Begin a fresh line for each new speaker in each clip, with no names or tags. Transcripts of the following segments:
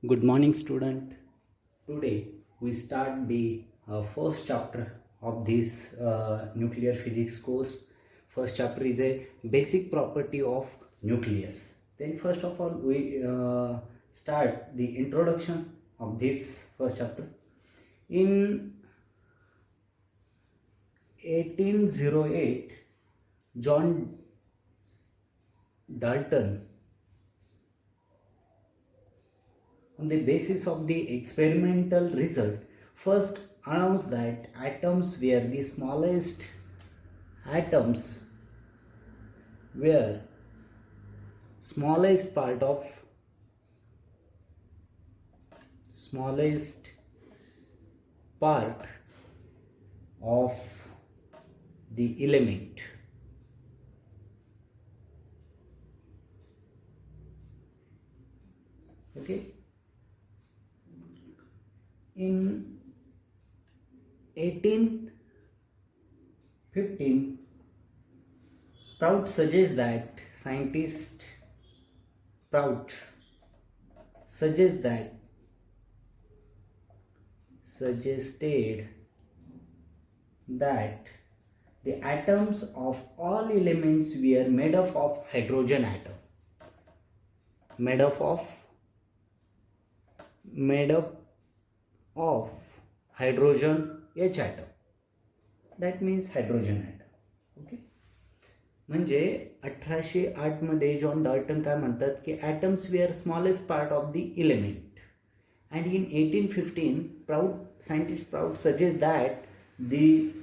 Good morning, student. Today we start the first chapter of this nuclear physics course. First chapter is a basic property of nucleus. Then, first of all, we start the introduction of this first chapter. In 1808, John Dalton, on the basis of the experimental result, first announced that atoms were the atoms were smallest part of smallest part of the element. Okay, in 1815, Prout suggests that scientist Prout suggests that suggested that the atoms of all elements were made up of hydrogen atom, made up of hydrogen H atom. That means hydrogen atom. Okay, म्हणजे 1808 मध्ये John Dalton काय म्हणतात की atoms were smallest part of the element, and in 1815 scientist Prout suggest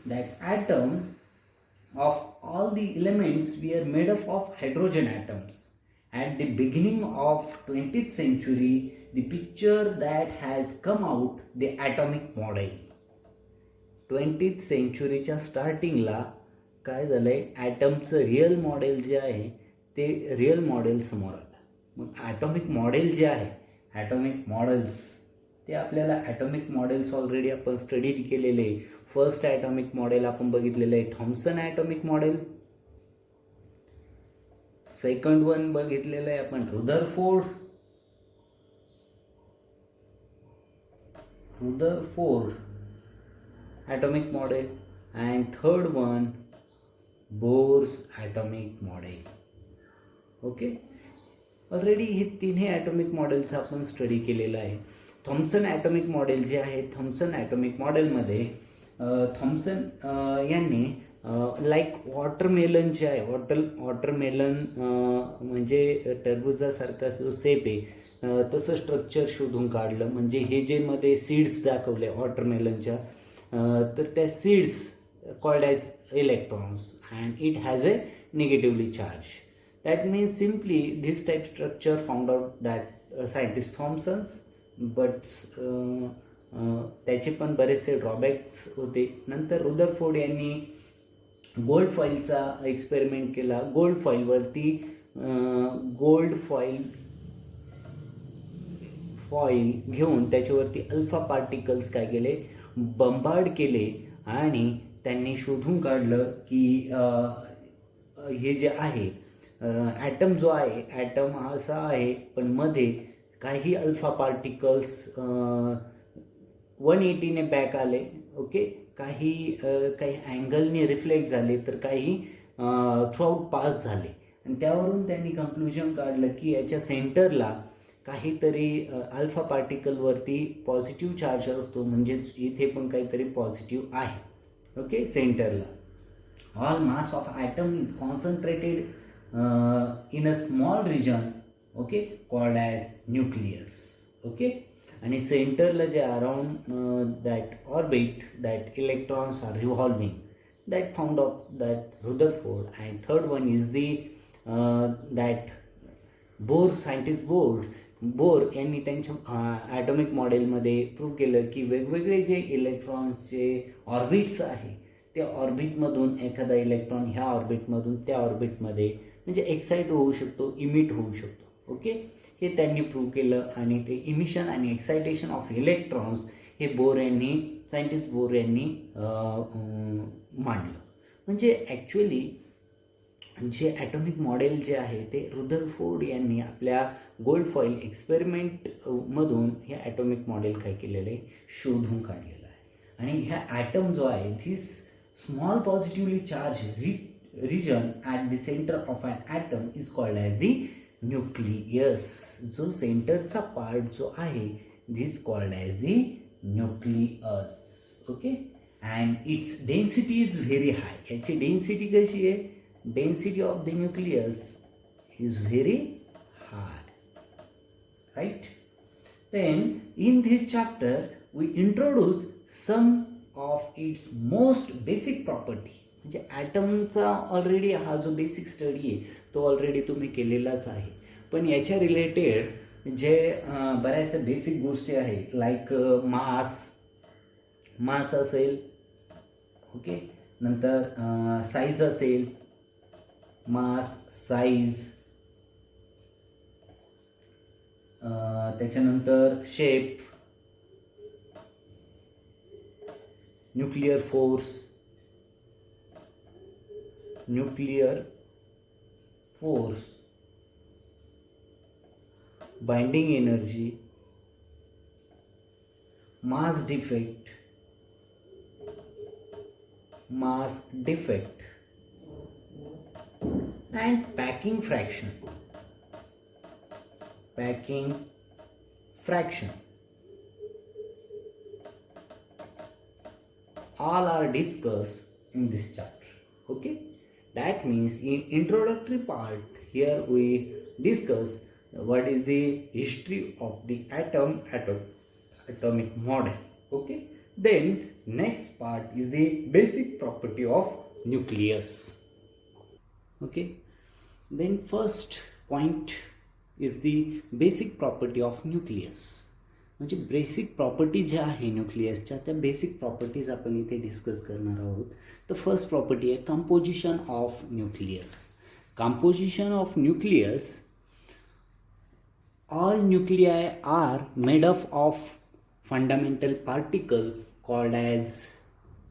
that atom of all the elements were made up of hydrogen atoms. At the beginning of 20th century, the picture that has come out, the atomic model. 20th centuryच्या स्टार्टिंगला काय झालंय, ॲटमचं real model जे आहे ते real model समोर आलं. मग atomic model जे आहे, ॲटॉमिक मॉडेल्स, ते आपल्याला ॲटॉमिक मॉडेल्स ऑलरेडी आपण स्टडी केलेले. फर्स्ट ॲटॉमिक मॉडेल आपण बघितलेलं आहे Thomson atomic model. Second one बघितलेलं आहे आपण Rutherford atomic model, and third one Bohr's atomic model. Okay, already हे तिन्ही ॲटॉमिक मॉडेलचा आपण स्टडी केलेला आहे. थॉम्सन ॲटॉमिक मॉडेल जे आहे, थॉम्सन ॲटॉमिक मॉडेलमध्ये थॉम्सन यांनी लाईक वॉटरमेलन जे आहे, वॉटरमेलन म्हणजे टरबुजासारखा जो सेप आहे तसं स्ट्रक्चर शोधून काढलं. म्हणजे हे जे मध्ये सीड्स दाखवले वॉटरमेलनच्या, तर त्या seeds called as electrons and it has a negatively charge. That means simply this type structure found out that scientist Thomson's, but त्याचे पण बरेचसे ड्रॉबॅक्स होते. नंतर रुदरफोर्ड यांनी गोल्ड फॉईलचा एक्सपेरिमेंट केला. गोल्ड फॉईलवरती गोल्ड फॉईल घेऊन त्याच्यावरती अल्फा पार्टिकल्स काय केले, बंबार्ड केले, आणि त्यांनी शोधून काढलं की हे जे आहे ॲटम जो आहे, ॲटम हा असा आहे पण मध्ये काही अल्फा पार्टिकल्स 180ने बॅक आले. ओके, काही अँगलने रिफ्लेक्ट झाले, तर काही थ्रूआउट पास झाले. आणि त्यावरून त्यांनी कंक्लुजन काढलं की याच्या सेंटरला काहीतरी अल्फा पार्टिकलवरती पॉझिटिव्ह चार्ज असतो, म्हणजेच इथे पण काहीतरी पॉझिटिव्ह आहे. Okay, centerला all mass of atom is concentrated in a small region, okay, called as nucleus. Okay, आणि सेंटरला जे around that orbit, that electrons are revolving, that found of that Rutherford. And third one is the that scientist bore यांनी त्यांच्या atomic मॉडेलमध्ये prove केलं की वेगवेगळे जे इलेक्ट्रॉनचे orbits आहे, त्या ऑर्बिटमधून एखादा इलेक्ट्रॉन ह्या ऑर्बिटमधून त्या ऑर्बिटमध्ये म्हणजे एक्साइट होऊ शकतो, इमिट होऊ शकतो. ओके, हे त्यांनी प्रूव्ह केलं. आणि ते इमिशन आणि एक्सायटेशन ऑफ इलेक्ट्रॉन्स हे सायंटिस्ट बोर यांनी मांडलं. म्हणजे ॲक्च्युली जे ॲटॉमिक मॉडेल जे आहे ते रुदरफोर्ड यांनी आपल्या गोल्ड फॉईल एक्सपेरिमेंट मधून हे ॲटॉमिक मॉडेल काय केलेलं आहे, शोधून काढलेलं आहे. आणि ह्या ॲटम जो आहे, this small positively charge region at the center of an atom is called as the nucleus. जो सेंटरचा पार्ट जो आहे, this called as the nucleus. Okay, and its density is very high. याची डेन्सिटी कशी आहे, density of the nucleus is very high, right? Then in this chapter we introduce some of its most basic property. म्हणजे ॲटमचा already हा जो basic study आहे तो already तुम्ही केलेलाच आहे, पण याच्या रिलेटेड जे बऱ्याचशा बेसिक गोष्टी आहे, लाईक मास असेल, ओके, नंतर साईज असेल, मास, साईज, त्याच्यानंतर shape, nuclear force, binding energy, mass defect, and packing fraction. All are discussed in this chapter. Okay, that means in introductory part here we discuss what is the history of the atomic model. Okay, then next part is the basic property of nucleus. Okay, then first point is the basic property of nucleus. म्हणजे basic property ज्या आहे न्यूक्लियसच्या, त्या basic properties आपण इथे discuss करणार आहोत. तर first property आहे composition of nucleus. Composition of nucleus, all nuclei are made up of fundamental particle called as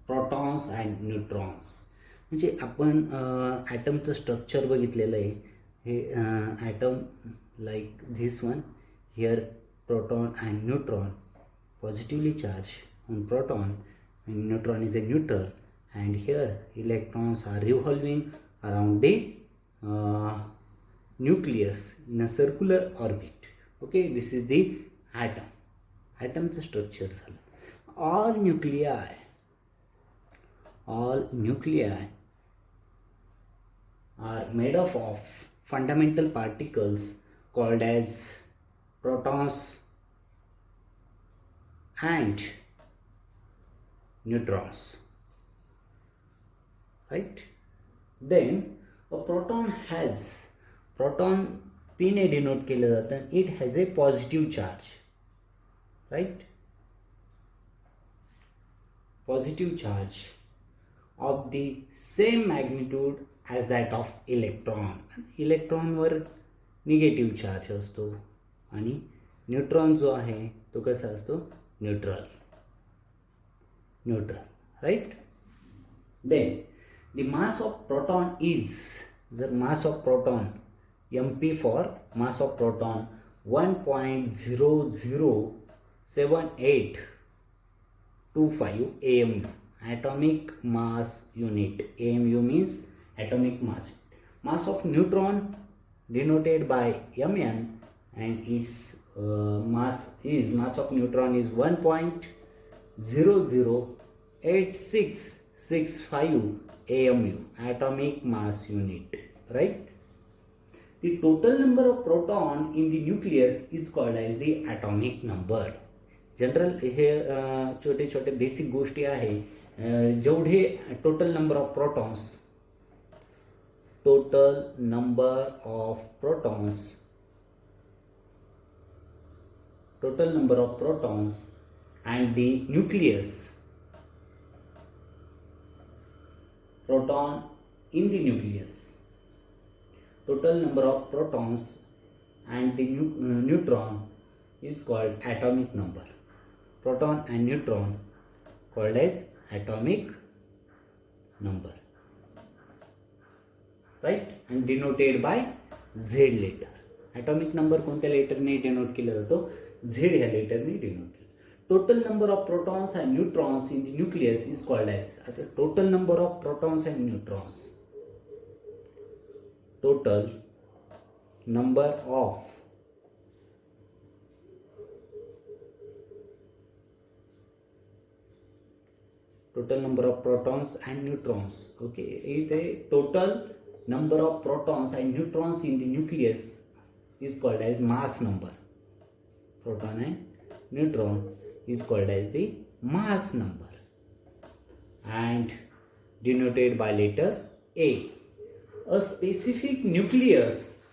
protons and neutrons. म्हणजे आपण ॲटमचं स्ट्रक्चर बघितलेलं आहे. हे atom like this one, here proton and neutron, positively charged on proton and neutron is a neutral, and here electrons are revolving around the nucleus in a circular orbit. Okay, this is the atom's structure. All nuclei are made up of fundamental particles called as protons and neutrons, right? Then a proton p ने denote केलं जातं. It has a positive charge, right? Positive charge of the same magnitude as that of electron. इलेक्ट्रॉनवर negative charge असतो आणि neutron जो आहे तो कसा असतो, neutral, right? Then the mass of proton is, जर mass of proton mp for mass of proton 1.007825 AMU, atomic mass unit. AMU means atomic mass. Mass of neutron denoted by Mn, and its mass of neutron is 1.008665 AMU, atomic mass unit, right? The total number of proton in the nucleus is called as the atomic number. General हे छोटे छोटे basic गोष्टी आहे. जेवढे total number of protons and the nucleus, proton in the nucleus, total number of protons and the neutron is called atomic number. Proton and neutron called as atomic number, right? And denoted by Z letter. Atomic number कोणत्या लेटरने denote केला जातो? Z ह्या लेटरने denote केला. Total number of protons and neutrons in the nucleus is called as. आता total number of protons and neutrons, total number of total number of protons and neutrons. Okay, the total number of protons and neutrons in the nucleus is called as mass number. Proton and neutron is called as the mass number and denoted by letter A. A specific nucleus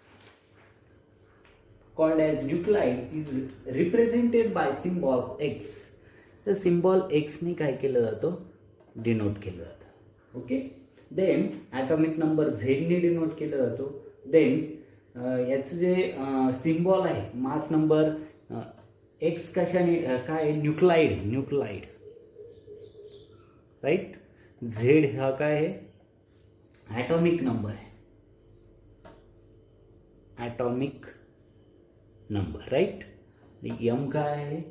called as nuclide is represented by symbol X. तर symbol एक्सने काय केलं जातं? Denote केलं जातं. Okay, then atomic number झेडने denote केलं जातो. देन याचं जे सिम्बॉल आहे मास नंबर एक्स कशाने काय? Nuclide right. झेड हा काय आहे? ॲटॉमिक नंबर आहे, ॲटॉमिक नंबर राईट. एम काय आहे?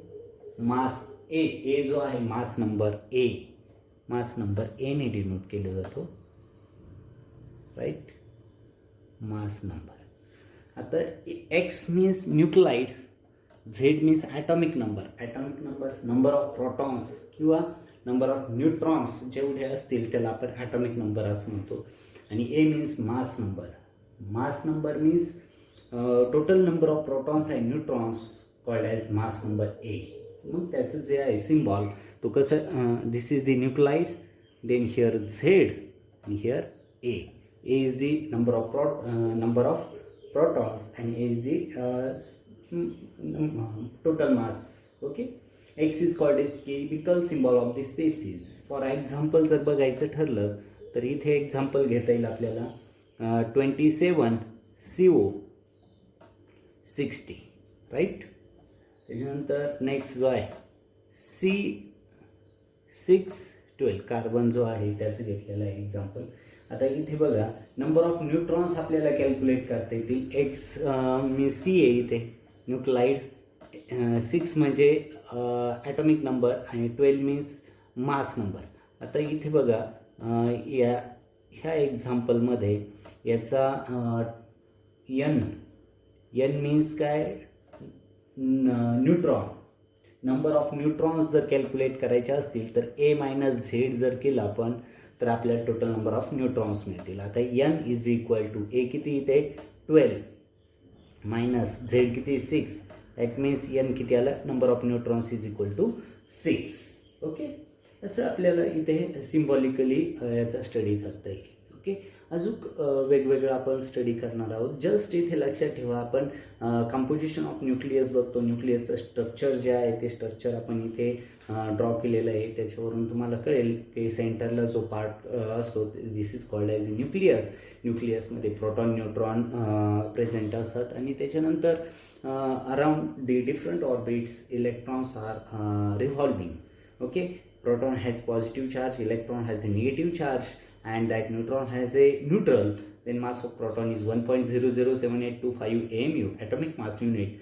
मास ए जो आहे मास नंबर एने डिनोट केलं जातो राईट, मास नंबर. आता X means nuclide, Z means atomic number, number of protons किंवा नंबर ऑफ न्यूट्रॉन्स जेवढे असतील त्याला आपण ॲटॉमिक नंबर असं म्हणतो. आणि A means mass number means total number of protons and neutrons called as mass number A. मग त्याचं जे आहे सिम्बॉल तो कसं? This is the nuclide, then here Z आणि here A. Is the number of protons and A is the total mass. Okay, X is called is chemical symbol of the species. For example जर बघायचं ठरलं तर इथे example घेता येईल आपल्याला 27 CO60 right. त्याच्यानंतर नेक्स्ट जो आहे C612 कार्बन जो आहे त्याचं घेतलेलं आहे एक्झाम्पल. आता इथे बघा नंबर ऑफ न्यूट्रॉन्स आपल्याला कॅल्क्युलेट करता येतील. एक्स मी सी आहे इथे न्यूक्लाइड, 6 म्हणजे ॲटॉमिक नंबर आणि 12 मीन्स मास नंबर. आता इथे बघा ह्या एक्झाम्पलमध्ये याचा एन मीन्स काय? न्यूट्रॉन. नंबर ऑफ न्यूट्रॉन्स जर कॅल्क्युलेट करायचे असतील तर ए मायनस झेड जर केलं आपण तर आपल्याला टोटल नंबर ऑफ न्यूट्रॉन्स मिळतील. आता एन इज इक्वल टू ए किती इथे 12 मायनस झेड किती 6, दॅट मीन्स एन किती आलं? Number of neutrons is equal to 6. Okay, असं आपल्याला इथे सिम्बॉलिकली याचा स्टडी करता येईल. ओके, अजून वेगवेगळं आपण स्टडी करणार आहोत. जस्ट इथे लक्षात ठेवा आपण कंपोजिशन ऑफ न्यूक्लियस बघतो. न्यूक्लियसचं स्ट्रक्चर जे आहे ते स्ट्रक्चर आपण इथे ड्रॉ केलेलं आहे. त्याच्यावरून तुम्हाला कळेल की सेंटरला जो पार्ट असतो this is called as nucleus. न्यूक्लियसमध्ये प्रोटॉन न्यूट्रॉन प्रेझेंट असतात आणि त्याच्यानंतर around the different orbits electrons are revolving. Okay, proton has positive charge, electron has a negative charge, and that neutron has a neutral. Then mass of proton is 1.00782 AMU, atomic mass unit.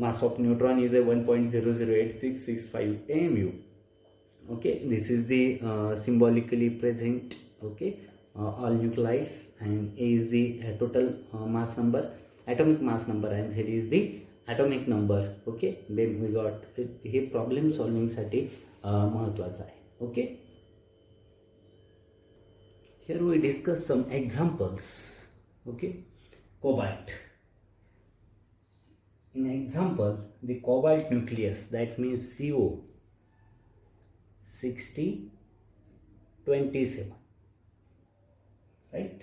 Mass of neutron is a 1.0086665 AMU. Okay, this is the symbolically present. Okay, all nuclides, and A is the total mass number, atomic mass number, and Z is the atomic number. Okay, then we got हे problem solving साठी महत्वाचं आहे. Okay, here we discuss some examples. Okay, cobalt. In example, the cobalt nucleus, that means CO 6027, right?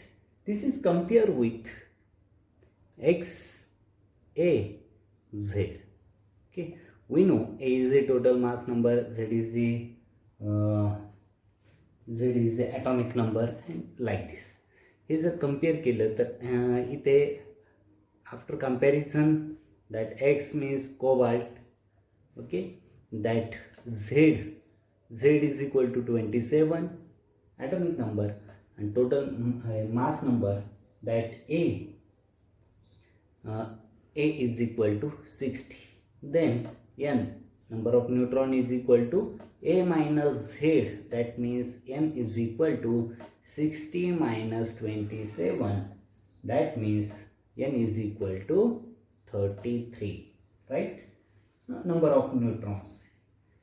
This is compared with X, A, Z. Okay, we know A is the total mass number, Z is the atomic number, and like this. हे जर compare केलं तर इथे after comparison that X means cobalt, okay, that Z is equal to 27 atomic number, and total mass number, that A A is equal to 60. Then N, number of neutron, is equal to A minus Z. That means N is equal to 60 minus 27. That means N is equal to 33. Right? Number of neutrons.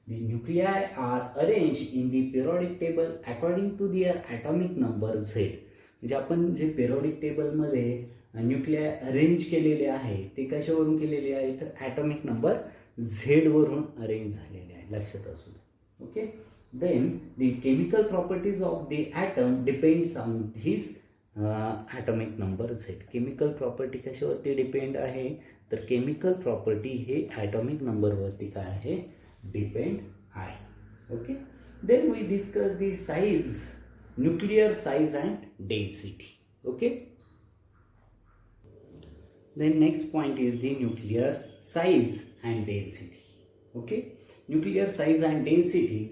The nuclei are arranged in the periodic table according to their atomic number Z. म्हणजे आपण जे periodic table मध्ये न्यूक्लिआय arrange केलेले आहे ते कशावरून केलेले आहे तर ॲटॉमिक नंबर झेड वरून अरेंज झालेले आहे, लक्षात असू दे. Okay. Then the chemical properties of the atom depends on this atomic number Z. Chemical property कशावरती डिपेंड आहे तर केमिकल प्रॉपर्टी हे ॲटॉमिक नंबरवरती काय आहे डिपेंड आहे. Okay. Then we discuss the size, nuclear size and density. Okay. Then next point is the nuclear size and density. Okay, nuclear size and density.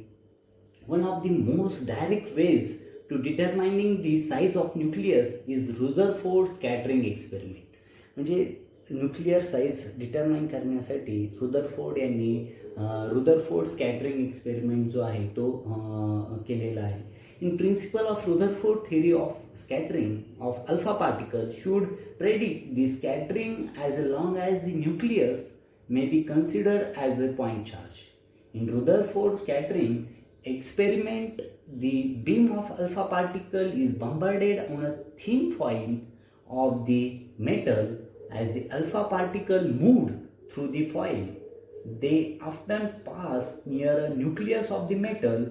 One of the most direct ways to determining the size of nucleus is Rutherford scattering experiment. म्हणजे nuclear size determine करण्यासाठी Rutherford यांनी Rutherford scattering experiment जो आहे तो केलेला आहे. In principle of Rutherford theory of scattering of alpha particle should predict the scattering as long as the nucleus may be considered as a point charge. In Rutherford scattering experiment, the beam of alpha particle is bombarded on a thin foil of the metal. As the alpha particle moved through the foil, they often pass near a nucleus of the metal.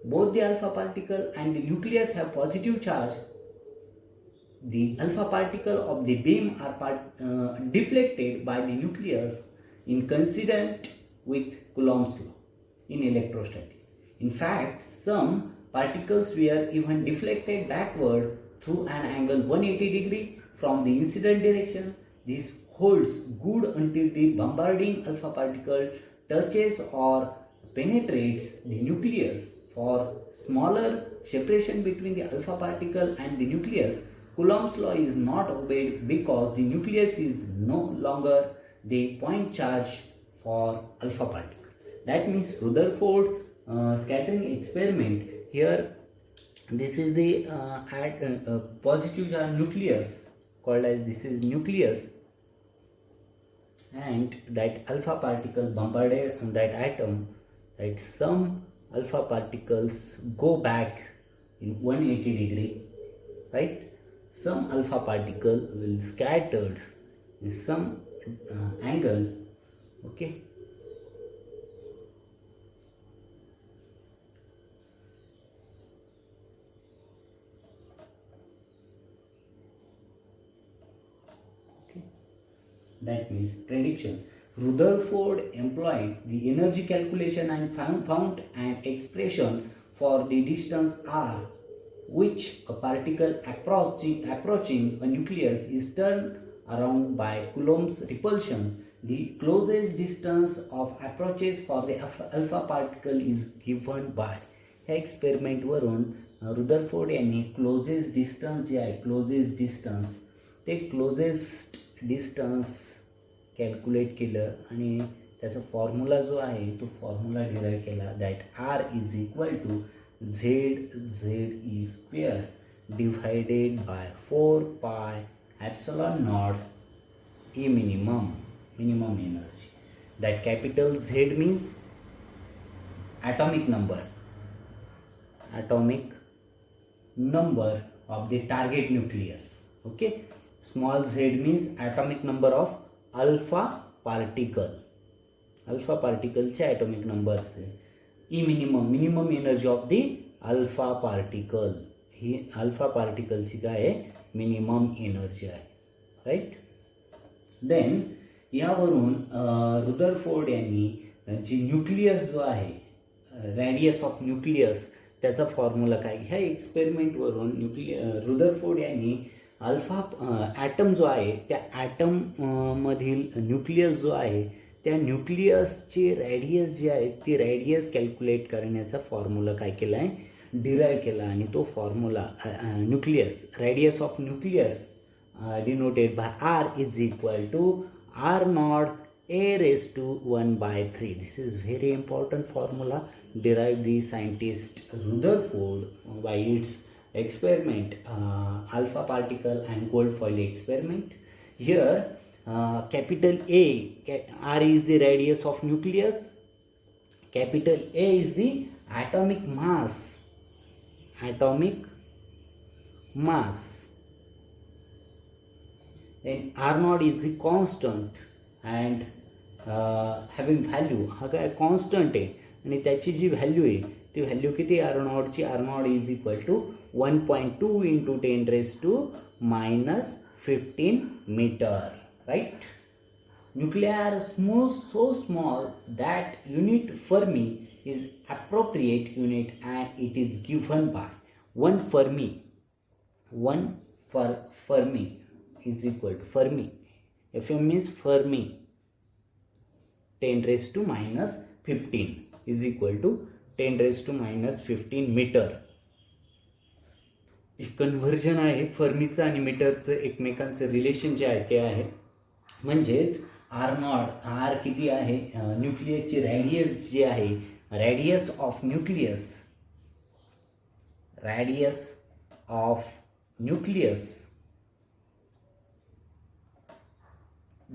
Both the alpha particle and the nucleus have positive charge. The alpha particle of the beam are deflected by the nucleus in consonance with Coulomb's law in electrostatic. In fact, some particles were even deflected backward through an angle 180 degree from the incident direction. This holds good until the bombarding alpha particle touches or penetrates the nucleus. For smaller separation between the alpha particle and the nucleus, Coulomb's law is not obeyed because the nucleus is no longer the point charge for alpha particle. That means Rutherford scattering experiment here, this is the positive charge nucleus called as this is nucleus, and that alpha particle bombarded on that atom, right? Some alpha particles go back in 180 degree, right? Some alpha particle will scattered in some angle. Okay. That means prediction. Rutherford employed the energy calculation and found an expression for the distance r, which a particle approaching a nucleus is turned around by Coulomb's repulsion. The closest distance of approaches for the alpha particle is given by. ह्या experiment वरून Rutherford यांनी closest distance जे आहे closest distance calculate केलं आणि त्याचा formula जो आहे तो फॉर्म्युला डिराईव्ह केला. That R is equal to Z E square divided by 4 pi epsilon naught E minimum energy. That capital Z means atomic number of the target nucleus. Okay, small z means atomic number of alpha particle चे atomic numbers आहे. E minimum energy of the alpha particle. ही alpha पार्टिकलची काय आहे minimum energy आहे. Right. Then यावरून Rutherford यांनी जी न्यूक्लियस जो आहे रेडियस ऑफ न्यूक्लियस त्याचा फॉर्म्युला काय ह्या एक्सपेरिमेंटवरून रुदरफोर्ड यांनी अल्फा ॲटम जो आहे त्या ॲटम मधील न्यूक्लियस जो आहे त्या न्यूक्लियसची रेडियस जी आहे ती रेडियस कॅल्क्युलेट करण्याचा फॉर्म्युला काय केला आहे डिराईव्ह केला आणि तो formula nucleus radius of nucleus denoted by R is equal to R naught A raised to 1 by 3. This is very important formula derived the scientist Rutherford by its experiment, alpha particle and gold foil experiment. Here capital A, R is the radius of nucleus, capital A is the atomic mass, then R naught is the constant and having value हा काय constant आहे आणि त्याची जी value आहे ती value किती R नॉटची R naught is equal to 1.2 into 10 raised to minus 15 meter, right? Nuclei are so small that unit Fermi is appropriate unit and it is given by 1 Fermi is equal to Fermi. Fm means Fermi. 10 raised to minus 15 is equal to 10 raised to minus 15 metre. एक conversion आहे फर्मीचं आणि मीटरचं एकमेकांचं relation जे आहे ते आहे. म्हणजेच are not are किती आहे न्यूक्लियसची रॅडियस जी आहे radius of nucleus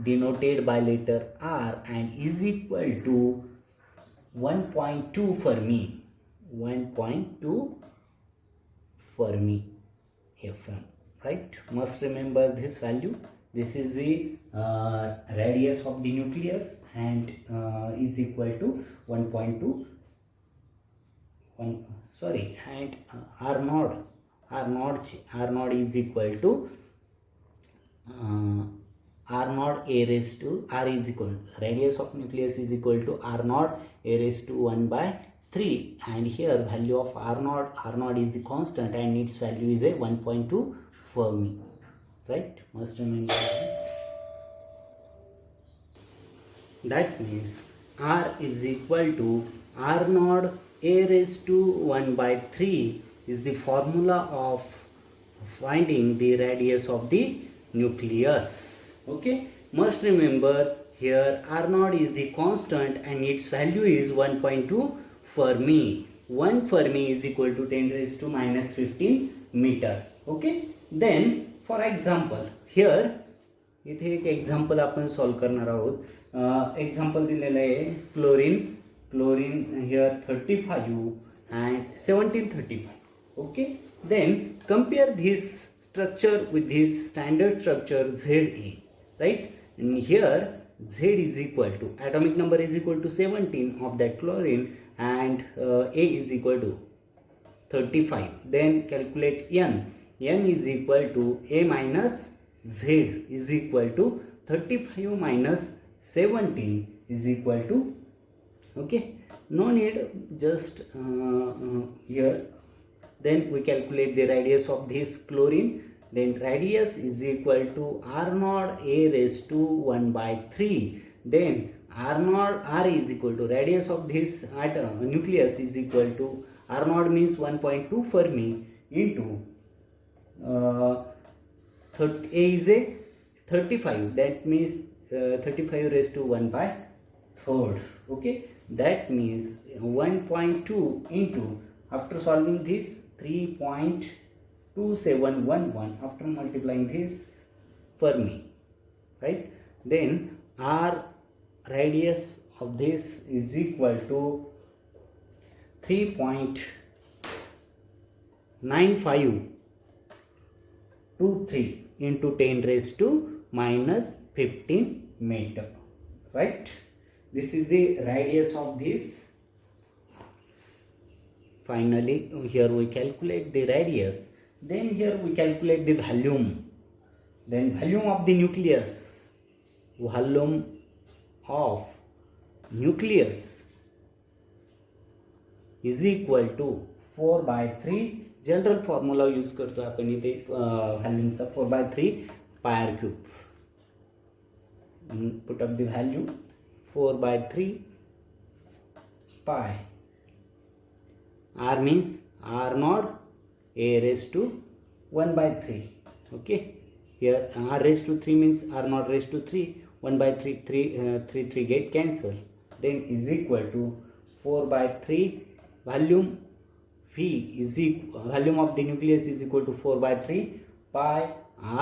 denoted by letter R and is equal to 1.2 Fermi. 1.2 Fermi Fm, right? Must remember this value. This is the radius of the nucleus and is equal to 1.2 and R naught is equal to R naught A raised to R is equal radius of nucleus is equal to R naught A raised to 1 by 3, and here value of R naught is the constant and its value is a 1.2 Fermi, right? Must remember this. That means R is equal to R naught A raised to 1 by 3 is the formula of finding the radius of the nucleus. Okay, must remember here R naught is the constant and its value is 1.2 Fermi. 1 Fermi is equal to 10 raised to minus 15 meter. Okay, then for example here इथे एक example आपण solve करणार आहोत. Example दिलेलं आहे chlorine here 35 and 1735. Okay, then compare this structure with this standard structure Za, right? And here Z is equal to atomic number is equal to 17 of that chlorine and A is equal to 35. Then calculate N. N is equal to A minus Z is equal to 35 minus 17 is equal to, okay, no need, just here. Then we calculate the radius of this chlorine. Then radius is equal to R naught A raised to 1 by 3. Then R is equal to radius of this atom nucleus is equal to R naught means 1.2 Fermi into A is a 35. That means 35 raised to 1 by 3rd. Okay, that means 1.2 into, after solving this, 3.2711 after multiplying this Fermi, right? Then R radius of this is equal to 3.9523 into 10 raised to minus 15 meter, right? This is the radius of this. Finally, here we calculate the radius. Then here we calculate the volume. Then volume of the nucleus. Volume of nucleus is equal to 4 by 3. General formula use करतो आपण इथे व्हॉल्यूमचा 4 by 3 pi r cube. Put up the value 4 by 3 pi. R means R naught A raised to 1 by 3. Okay, Here r raised to 3 means r naught raised to 3. 1 by 3 get cancelled. Then is equal to 4 by 3 volume V is volume of the nucleus is equal to 4 by 3 pi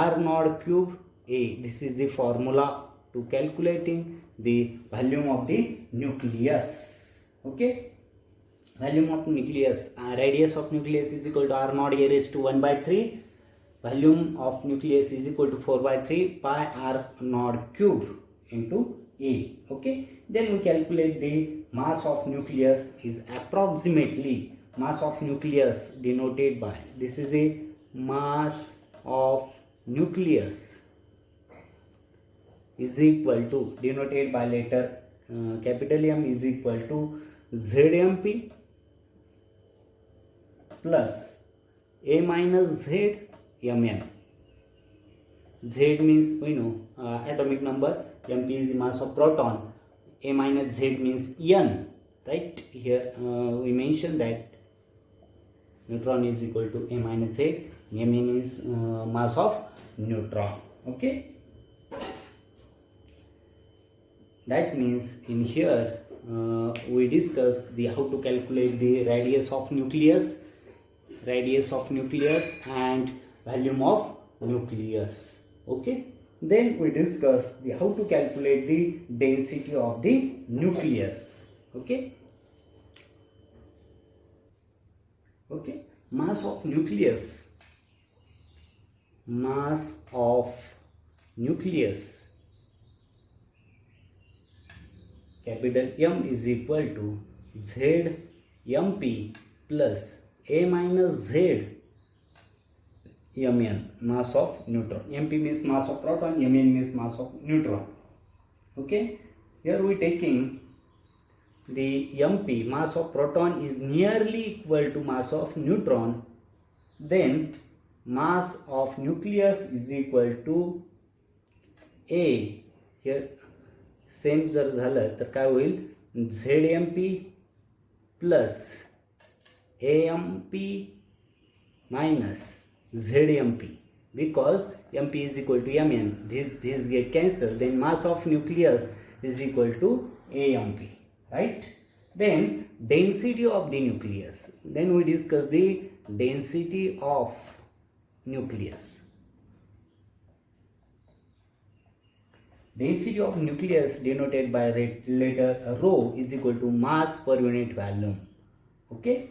r naught cube A. This is the formula to calculating the volume of the nucleus. Okay, volume of nucleus, radius of nucleus is equal to r naught A raised to 1 by 3. Volume of nucleus is equal to 4 by 3 pi r naught cube into A. Okay, then we calculate the mass of nucleus is approximately mass of nucleus denoted by, this is the mass of nucleus is equal to, denoted by letter capital M, is equal to ZMP plus A minus Z Mn. Z means we know atomic number, MP is the mass of proton, A minus Z means N, right? Here we mentioned that neutron is equal to A minus Z, Mn is mass of neutron. Okay, that means in here we discuss the how to calculate the radius of nucleus and volume of nucleus. Okay, then we discuss the how to calculate the density of the nucleus. Okay, mass of nucleus capital M is equal to ZMP plus A minus Z Mn, mass of neutron. MP means mass of proton, Mn means mass of neutron. Okay, here we taking the MP, mass of proton is nearly equal to mass of neutron, then mass of nucleus is equal to A. here same जर झालं तर काय होईल, ZMP plus AMP minus ZMP, because MP is equal to Mn, this get cancelled, then mass of nucleus is equal to AMP, right? Then density of the nucleus, then we discuss the density of nucleus. Density of nucleus denoted by letter rho is equal to mass per unit volume. Okay,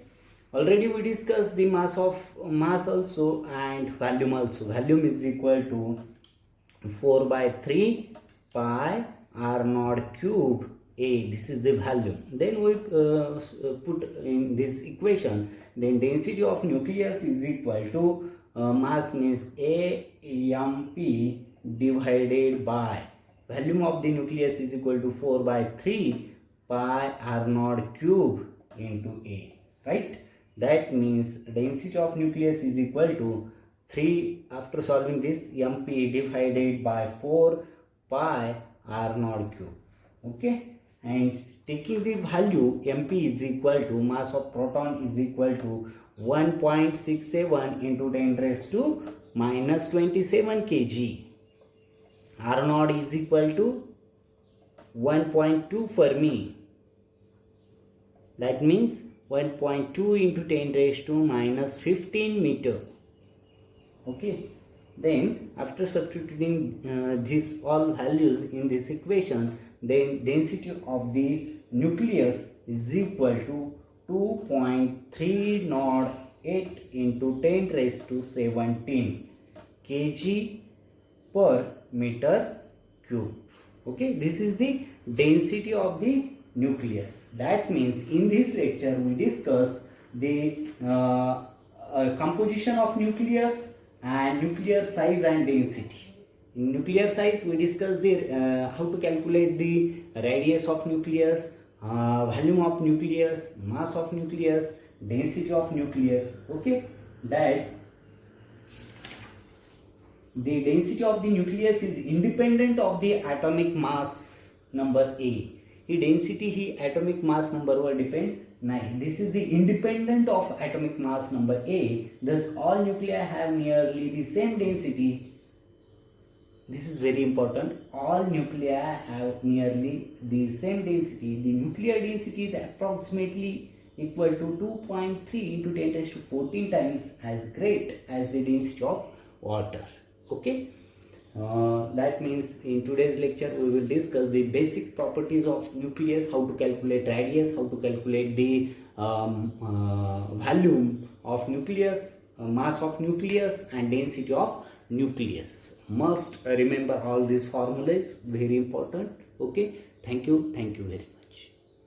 already we discussed the mass also and volume also. Volume is equal to 4 by 3 pi r naught cube A. This is the volume. Then we put in this equation, then density of nucleus is equal to mass means AMP divided by volume of the nucleus is equal to 4 by 3 pi r naught cube into A, right? That means density of nucleus is equal to 3, after solving this, MP divided by 4 pi r naught cube. Okay, and taking the value MP is equal to mass of proton is equal to 1.67 into 10 raised to minus 27 kg. R naught is equal to 1.2 Fermi. That means 1.2 into 10 raised to minus 15 meter. Okay. Then after substituting these all values in this equation, then density of the nucleus is equal to 2.308 into 10 raised to 17 kg per meter cube. Okay, this is the density of the nucleus. That means in this lecture we discuss the composition of nucleus and nuclear size and density. In nuclear size we discuss the how to calculate the radius of nucleus, volume of nucleus, mass of nucleus, density of nucleus. Okay, that the density of the nucleus is independent of the atomic mass number A. He density he atomic mass number were depend नाही. This is the independent of atomic mass number A. Thus all nuclei have nearly the same density This is very important. All nuclei have nearly the same density. The nuclear density is approximately equal to 2.3 into 10 raised to 14 times as great as the density of water. Okay. That means in today's lecture we will discuss the basic properties of nucleus, how to calculate radius, how to calculate the volume of nucleus, mass of nucleus and density of nucleus. Must remember all these formulas, very important. Okay, thank you very much.